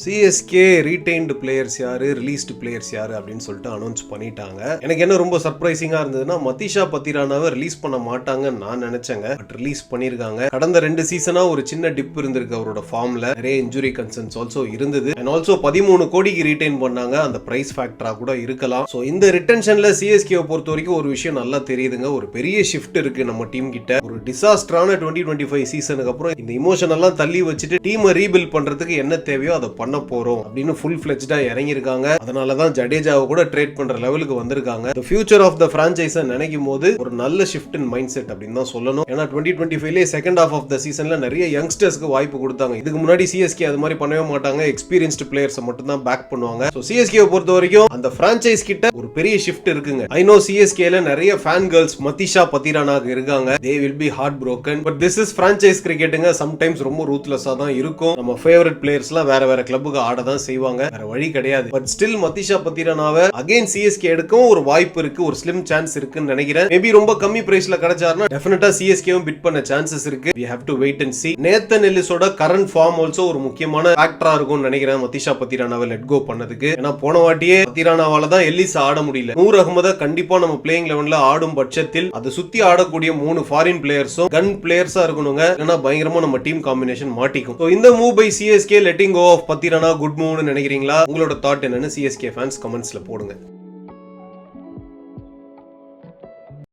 CSK retained players யாரு, released players யாரு அப்படின்னு சொல்லிட்டு அனௌன்ஸ் பண்ணிட்டாங்க. எனக்கு என்ன ரொம்ப சர்ப்ரைசிங்கா இருந்ததுன்னா, மதிஷா பத்திரானாவை ரிலீஸ் பண்ண மாட்டாங்கன்னு நான் நினைச்சேங்க. பட் ரிலீஸ் பண்ணிருக்காங்க. கடந்த 2 சீசனா ஒரு சின்ன டிப் இருந்திருக்கு அவரோட ஃபார்ம்ல. நிறைய இன்ஜுரி கன்சர்ன்ஸ் ஆல்சோ இருந்தது. அண்ட் ஆல்சோ 13 கோடிக்கு ரீடைன் பண்ணாங்க. அந்த பிரைஸ் ஃபேக்டரா கூட இருக்கலாம். ஸோ இந்த ரிட்டன்ஷன்ல சிஎஸ்கே பொறுத்த வரைக்கும் ஒரு விஷயம் நல்லா தெரியுதுங்க. ஒரு பெரிய ஷிஃப்ட் இருக்கு நம்ம டீம் கிட்ட. ஒரு டிசாஸ்டரான 2025 சீசனுக்கு அப்புறம் இந்த இமோஷன் எல்லாம் தள்ளி வச்சுட்டு டீமை ரீபில்ட் பண்றதுக்கு என்ன தேவையோ அதை பண்ண போறோம் அப்படின்னு ஃபுல் ஃபிளெஜ்டா இறங்கி இருக்காங்க. அதனால தான் ஜடேஜாவை கூட ட்ரேட் பண்ற லெவலுக்கு வந்திருக்காங்க. தி ஃபியூச்சர் ஆஃப் தி பிரான்ச்சைஸை நினைக்கும் போது ஒரு நல்ல ஷிஃப்ட் இன் மைண்ட் செட் அப்படின்னு தான் சொல்லணும். ஏன்னா 2025 செகண்ட் ஹாஃப் ஆஃப் தி சீசன்ல நிறைய யங்ஸ்டர்ஸ்க்கு வாய்ப்பு கொடுத்தாங்க. இதுக்கு முன்னாடி சிஎஸ்கே அது மாதிரி பண்ணவே மாட்டாங்க. எக்ஸ்பீரியன்ஸ்டு பிளேயர்ஸ் மட்டும் தான் பேக் பண்ணுவாங்க. ஸோ சிஎஸ்கே பொறுத்த வரைக்கும் அந்த பிரான்ச்சைஸ் கிட்ட ஒரு பெரிய ஷிஃப்ட் இருக்குங்க. ஐ நோ சிஎஸ்கேல நிறைய ஃபேன் கேர்ள்ஸ் மதிஷா பத்திரானாக்கு இருக்காங்க. They will be heart broken. But this is franchise கிரிக்கெட்டுங்க. சம்டைம்ஸ் ரொம்ப ரூத்லெஸ்ஸா தான் இருக்கும். நம்ம ஃபேவரட் பிளேயர்ஸ்லாம் வேற வேற கிளப்புக்கு ஆட தான் செய்வாங்க. வேற வழி கிடையாது. பட் ஸ்டில் மதிஷா பத்திரானாவை அகைன் சிஎஸ்கே எடுக்கவும் ஒரு வாய்ப்பு இருக்கு. ஒரு ஸ்லிம் சான்ஸ் இருக்குன்னு நினைக்கிறேன். மேபி ரொம்ப கம்மி பிரைஸ்ல கிடைச்சாருன்னா டெஃபினட்டா சிஎஸ்கேவும் பிட் பண்ண சான்சஸ் இருக்கு. we have to wait and see. Nathan எல்லிஸோட கரண்ட் ஃபார்ம் ஆல்சோ ஒரு முக்கியமான ஃபேக்டரா இருக்கும்னு நினைக்கிறேன் மதிஷா பத்திரானாவை லெட் கோ பண்ணதுக்கு. ஏன்னா போன வாட்டியே பத்திரானாவால தான் எல்லிஸ் ஆட முடியல. நூர் அகமத கண்டிப்பா நம்ம பிளேயிங் லெவன்ல ஆடும் பட்சத்தில் அதை சுத்தி ஆடக்கூடிய 3 ஃபாரின் பிளேயர்ஸும் கன் பிளேயர்ஸா இருக்கணுங்க. ஏன்னா பயங்கரமா நம்ம டீம் காம்பினேஷன் மாட்டிக்கும். இந்த move by CSK letting go of Pathirana good மூவ்னு நினைக்கிறீங்களா? உங்களோட தாட் என்னன்னு சிஎஸ்கே ஃபேன்ஸ் கமெண்ட்ஸ்ல போடுங்க.